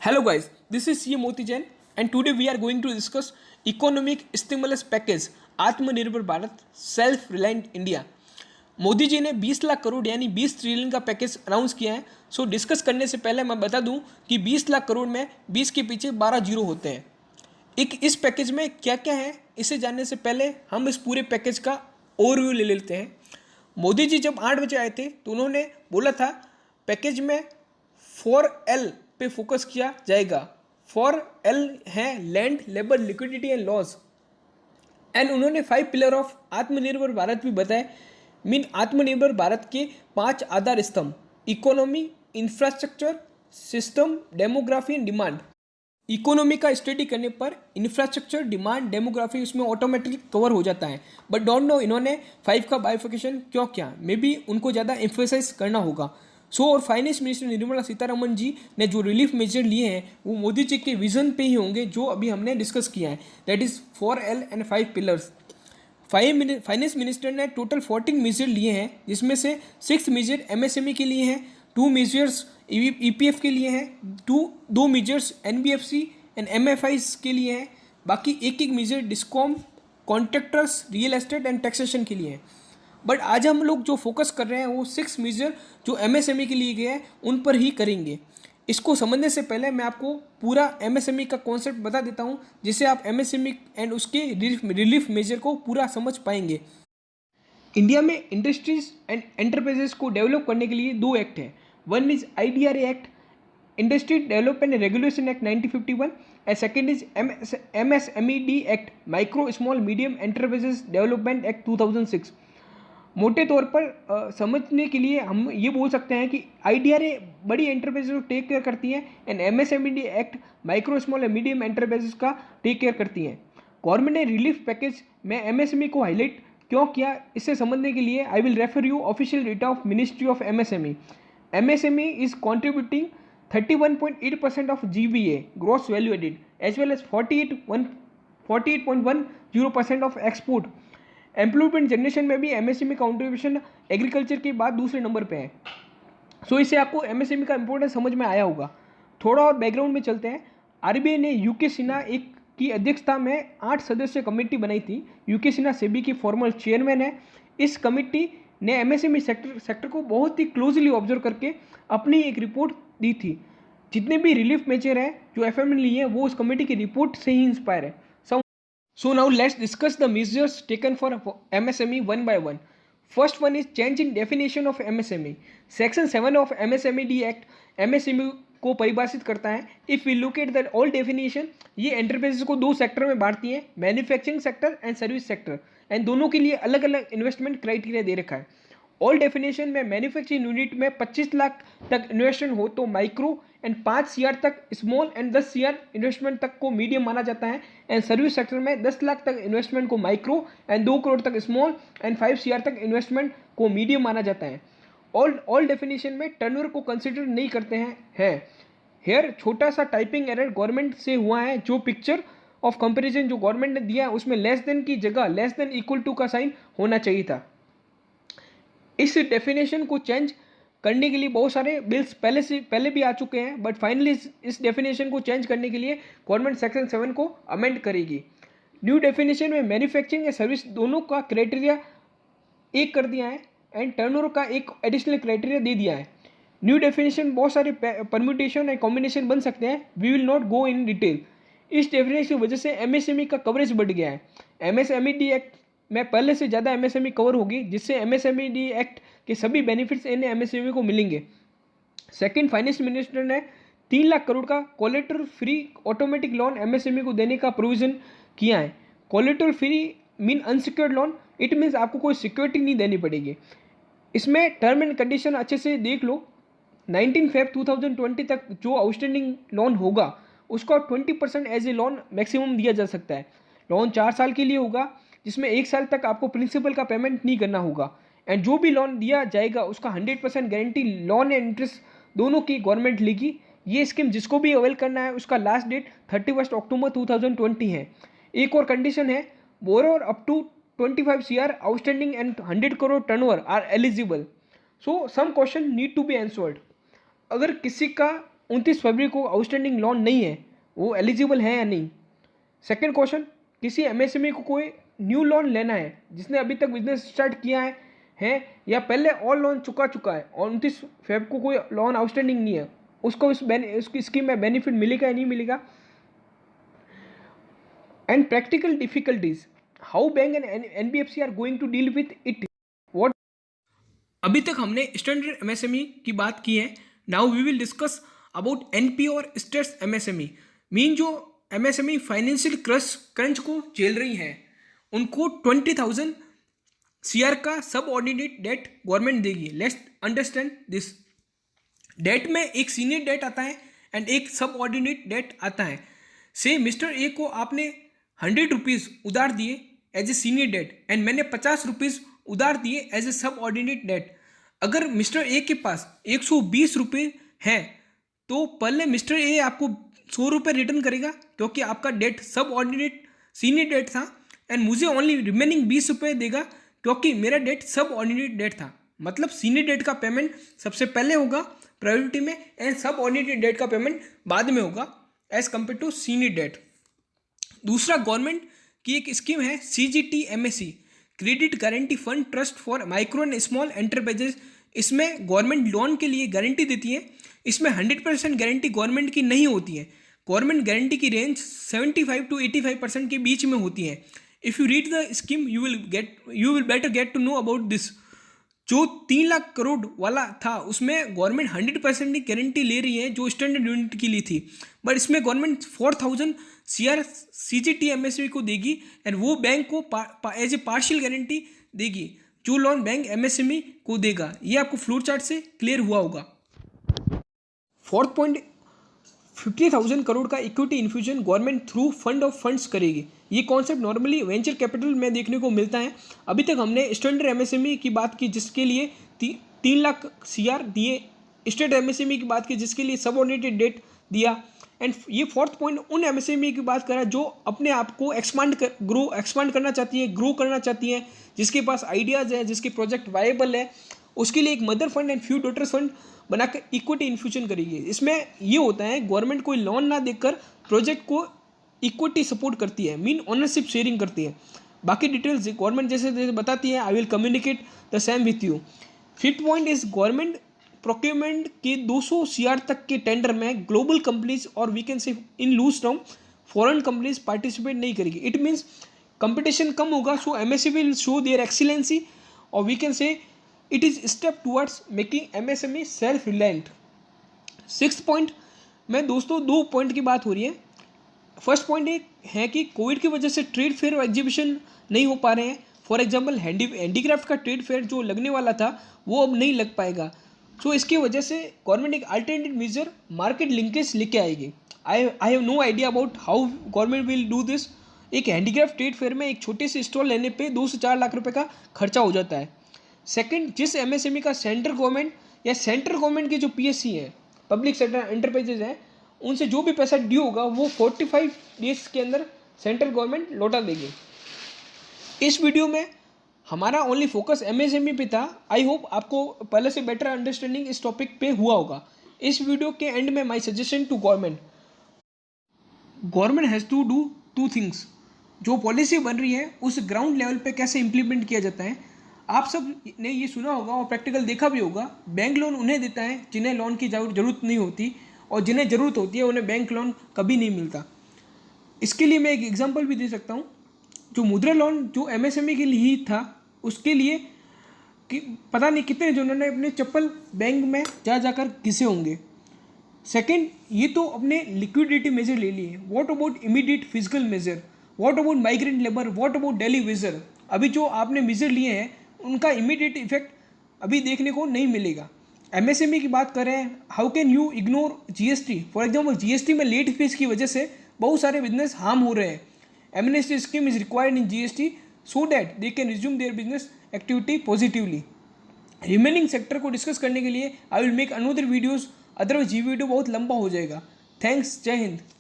Hello guys, this is CA Moti Jain and today we are going to discuss economic stimulus package Atmanirbhar Bharat self reliant India. Modi ji ने 20 लाख करोड़ यानी 20 trillion का package announce किया है। सो discuss करने से पहले मैं बता दूं कि 20 लाख करोड़ में 20 के पीछे 12 जीरो होते हैं। इस पैकेज में क्या क्या है इसे जानने से पहले हम इस पूरे पैकेज का ओवरव्यू ले लेते हैं। मोदी जी जब 8 बजे आए थे तो उन्होंने बोला था पैकेज में 4L पे फोकस किया जाएगा। 4L है land, labour, liquidity and laws. And उन्होंने 5 पिलर ऑफ आत्मनिर्भर भारत भी बताए। मीन आत्मनिर्भर भारत के 5 आधार स्तंभ: economy, infrastructure, system, demography and demand. Economy का स्टडी करने पर इंफ्रास्ट्रक्चर, डिमांड, डेमोग्राफी उसमें ऑटोमेटिकली कवर हो जाता है। बट डोंट नो इन्होंने 5 का बाइफिकेशन क्यों किया। मे बी उनको ज़्यादा एम्फेसाइज करना होगा। और फाइनेंस मिनिस्टर निर्मला सीतारमण जी ने जो रिलीफ मेजर लिए हैं वो मोदी जी के विजन पे ही होंगे जो अभी हमने डिस्कस किया है, that is 4L and 5 pillars. Finance minister ने टोटल 14 मेजर लिए हैं, जिसमें से 6 मेजर MSME के लिए हैं, 2 मेजर्स EPF के लिए हैं, 2 मेजर्स NBFC एंड MFIs के लिए हैं। बाकी एक major discom, contractors, real estate and taxation के लिए हैं। बट आज हम लोग जो फोकस कर रहे हैं वो 6 मेजर जो MSME के लिए गए हैं उन पर ही करेंगे। इसको समझने से पहले मैं आपको पूरा MSME का कॉन्सेप्ट बता देता हूँ, जिससे आप MSME एंड उसके रिलीफ मेजर को पूरा समझ पाएंगे। इंडिया में इंडस्ट्रीज एंड एंटरप्राइजेस को डेवलप करने के लिए 2 एक्ट हैं। One is IDRA act, industry development and regulation act 1951, and second is MSMED act, micro small medium enterprises development act 2006। मोटे तौर पर समझने के लिए हम ये बोल सकते हैं कि IDRA बड़ी एंटरप्राइजेस को टेक केयर करती हैं and MSMED act micro small and medium enterprises का टेक केयर करती हैं। गवर्नमेंट ने रिलीफ पैकेज में MSME को हाईलाइट क्यों किया, इससे समझने के लिए I will refer you official data of ministry of MSME। MSME is contributing 31.8% of GVA gross value added as well as 48.10% of export. Employment generation में भी MSME कॉन्ट्रीब्यूशन एग्रीकल्चर के बाद दूसरे नंबर पे है। सो इससे आपको MSME का इंपॉर्टेंस समझ में आया होगा। थोड़ा और बैकग्राउंड में चलते हैं। RBI ने UK सिन्हा की अध्यक्षता में 8 सदस्यीय कमेटी बनाई थी। UK सिन्हा सेबी की फॉर्मल चेयरमैन है। इस कमेटी ने MSME सेक्टर को बहुत ही क्लोजली ऑब्जर्व करके अपनी एक रिपोर्ट दी थी। जितने भी रिलीफ मेजर हैं जो FM ने लिए हैं वो उस कमेटी की रिपोर्ट से ही इंस्पायर है। So now let's discuss the measures taken for MSME one by one. First one is change in definition of MSME. Section 7 of MSMED Act MSME को परिभाषित करता है। If we look at that all definition, ये enterprises को 2 sector में बांटती हैं, manufacturing sector and service sector, and दोनों के लिए अलग अलग इन्वेस्टमेंट क्राइटेरिया दे रखा है। ऑल डेफिनेशन में मैन्युफैक्चरिंग यूनिट में 25 लाख तक इन्वेस्टमेंट हो तो माइक्रो एंड 5 CR तक स्मॉल एंड 10 CR इन्वेस्टमेंट तक को मीडियम माना जाता है। एंड सर्विस सेक्टर में 10 लाख तक इन्वेस्टमेंट को माइक्रो एंड 2 करोड़ तक स्मॉल एंड 5 CR तक इन्वेस्टमेंट को मीडियम माना जाता है। ऑल डेफिनेशन में टर्नओवर को कंसिडर नहीं करते हैं। हेयर छोटा सा टाइपिंग एरर गवर्नमेंट से हुआ है। जो पिक्चर ऑफ कंपेरिजन जो गवर्नमेंट ने दिया है उसमें लेस देन की जगह लेस देन इक्वल टू का साइन होना चाहिए था। इस डेफिनेशन को चेंज करने के लिए बहुत सारे बिल्स पहले भी आ चुके हैं, बट फाइनली इस डेफिनेशन को चेंज करने के लिए गवर्नमेंट सेक्शन 7 को अमेंड करेगी। न्यू डेफिनेशन में मैन्युफैक्चरिंग या सर्विस दोनों का क्राइटेरिया एक कर दिया है एंड टर्नओवर का एक एडिशनल क्राइटेरिया दे दिया है। न्यू डेफिनेशन बहुत सारे परम्यूटेशन एंड कॉम्बिनेशन बन सकते हैं। We will not go in detail. इस डेफिनेशन की वजह से MSME का कवरेज बढ़ गया है। MSMED एक्ट में पहले से ज़्यादा MSME कवर होगी, जिससे MSMED एक्ट के सभी बेनिफिट्स इन MSME को मिलेंगे। सेकंड, फाइनेंस मिनिस्टर ने 3 लाख करोड़ का collateral free automatic loan MSME को देने का प्रोविजन किया है। Collateral free mean unsecured loan, it means आपको कोई सिक्योरिटी नहीं देनी पड़ेगी। इसमें टर्म एंड कंडीशन अच्छे से देख लो। 19 Feb 2020 तक जो आउटस्टैंडिंग लोन होगा उसका 20% एज ए लोन मैक्सिमम दिया जा सकता है। लोन 4 साल के लिए होगा, जिसमें 1 साल तक आपको प्रिंसिपल का पेमेंट नहीं करना होगा। एंड जो भी लोन दिया जाएगा उसका 100% गारंटी लोन एंड इंटरेस्ट दोनों की गवर्नमेंट लेगी। ये स्कीम जिसको भी अवेल करना है उसका लास्ट डेट 31 अक्टूबर 2020 है। एक और कंडीशन है, borrower up to 25 CR outstanding and 100 crore turnover are eligible. So some question need to be answered. अगर किसी का 29 फरवरी को आउटस्टैंडिंग लोन नहीं है, वो एलिजिबल है या नहीं। सेकेंड क्वेश्चन, किसी एमएसएमई को कोई न्यू लोन लेना है जिसने अभी तक बिजनेस स्टार्ट किया है या पहले और लोन चुका है और 29 फेब को कोई लोन आउटस्टैंडिंग नहीं है, उसको उसकी स्कीम में बेनिफिट मिलेगा या नहीं मिलेगा। And practical difficulties, how bank and NBFC are going to deal with it. What, अभी तक हमने स्टैंडर्ड एमएसएमई की बात की है, now we will discuss about NPO और स्ट्रेस एमएसएमई। मीन जो एमएसएमई फाइनेंशियल क्रंच को झेल रही हैं उनको 20,000 सीआर का सब ऑर्डिनेट डेट गवर्नमेंट देगी। Let's understand this. डेट में एक सीनियर डेट आता है एंड एक सब ऑर्डिनेट डेट आता है। से मिस्टर ए को आपने 100 रुपीज़ उधार दिए as a senior debt and मैंने 50 रुपीज़ उधार दिए as a subordinate debt. अगर मिस्टर ए के पास 120 रुपये हैं तो पहले मिस्टर ए आपको 100 रुपये रिटर्न करेगा क्योंकि आपका डेट सब ऑर्डिनेट सीनियर डेट था, एंड मुझे ओनली रिमेनिंग 20 रुपये देगा क्योंकि मेरा डेट सब ऑर्डिनेट डेट था। मतलब सीनियर डेट का पेमेंट सबसे पहले होगा प्रायोरिटी में एंड सब ऑर्डिनेट डेट का पेमेंट बाद में होगा as compare to senior debt. दूसरा, गवर्नमेंट की एक स्कीम है CGTMSE, credit guarantee fund trust for micro and small enterprises. इसमें गवर्नमेंट लोन के लिए गारंटी देती है। इसमें 100% गारंटी गवर्नमेंट की नहीं होती है। गवर्नमेंट गारंटी की रेंज 75 to 85% के बीच में होती है। If you read the scheme you will better get to know about this. जो 3 लाख करोड़ वाला था उसमें गवर्नमेंट 100% की गारंटी ले रही है जो स्टैंडर्ड यूनिट के लिए थी, बट इसमें गवर्नमेंट 4,000 सीआर CGTMSE को देगी एंड वो बैंक को एज ए पार्शियल गारंटी देगी जो लोन बैंक MSME को देगा। ये आपको फ्लोर चार्ट से क्लियर हुआ होगा। फोर्थ पॉइंट, 50,000 करोड़ का equity infusion government through fund of funds करेगी। ये कॉन्सेप्ट नॉर्मली वेंचर कैपिटल में देखने को मिलता है। अभी तक हमने स्टैंडर्ड एमएसएमई की बात की जिसके लिए 3 लाख सीआर दिए, स्टेट एमएसएमई की बात की जिसके लिए सबऑर्डिनेटेड डेट दिया, एंड ये फोर्थ पॉइंट उन एमएसएमई की बात करा जो अपने आप को एक्सपांड करना चाहती है, ग्रो करना चाहती है, जिसके पास आइडियाज़ है, जिसके प्रोजेक्ट वायबल है, उसके लिए एक mother fund and few daughter fund बनाकर इक्विटी इन्फ्यूजन करेगी। इसमें ये होता है गवर्नमेंट कोई लोन ना देकर प्रोजेक्ट को इक्विटी सपोर्ट करती है, मीन ओनरशिप शेयरिंग करती है। बाकी डिटेल्स गवर्नमेंट जैसे बताती है, I will communicate the same with you. Fifth point is government procurement के 200 सीआर तक के टेंडर में ग्लोबल कंपनीज और we can say in loose term foreign companies participate नहीं करेगी। इट मीन्स कंपटीशन कम होगा, so MSME will show their excellency और we can say it is step towards making MSME self reliant. Sixth point में दोस्तों 2 point की बात हो रही है। फर्स्ट पॉइंट एक है कि कोविड की वजह से ट्रेड फेयर और एग्जीबिशन नहीं हो पा रहे हैं। फॉर एग्जांपल हैंडीक्राफ्ट का ट्रेड फेयर जो लगने वाला था वो अब नहीं लग पाएगा। सो इसकी वजह से गवर्नमेंट एक अल्टरनेटिव मेजर मार्केट लिंकेज लेके आएगी। I have no idea about how government will do this. एक हैंडीक्राफ्ट ट्रेड फेयर में एक छोटे से स्टॉल लेने पे 2 से 4 लाख रुपए का खर्चा हो जाता है। सेकंड, जिस एमएसएमई का सेंट्रल गवर्नमेंट या सेंट्रल गवर्नमेंट के जो पीएससी हैं, पब्लिक सेक्टर एंटरप्राइजेज हैं, उनसे जो भी पैसा ड्यू होगा वो 45 डेज के अंदर सेंट्रल गवर्नमेंट लौटा देगी। इस वीडियो में हमारा ओनली फोकस एमएसएमई पे था। आई होप आपको पहले से बेटर अंडरस्टैंडिंग इस टॉपिक पे हुआ होगा। इस वीडियो के एंड में my suggestion to government has to do 2 things. जो पॉलिसी बन रही है उस ग्राउंड लेवल पे कैसे इम्प्लीमेंट किया जाता है। आप सब ने ये सुना होगा और प्रैक्टिकल देखा भी होगा, बैंक लोन उन्हें देता है जिन्हें लोन की ज़रूरत नहीं होती और जिन्हें ज़रूरत होती है उन्हें बैंक लोन कभी नहीं मिलता। इसके लिए मैं एक एग्जांपल भी दे सकता हूँ। जो मुद्रा लोन जो एमएसएमई के लिए ही था उसके लिए कि पता नहीं कितने जनों ने अपने चप्पल बैंक में जाकर घिसे होंगे। सेकंड, ये तो अपने लिक्विडिटी मेजर ले लिए। What about immediate physical measure, what about migrant labour, what about daily wager. अभी जो आपने मेजर लिए हैं उनका इमीडिएट इफेक्ट अभी देखने को नहीं मिलेगा। एमएसएमई की बात करें, how can you ignore GST. For example GST में लेट फीस की वजह से बहुत सारे बिजनेस हार्म हो रहे हैं। Amnesty scheme is required in GST so that they can resume their business activity positively. Remaining sector को डिस्कस करने के लिए I will make another videos, otherwise ये वीडियो बहुत लंबा हो जाएगा। थैंक्स, जय हिंद।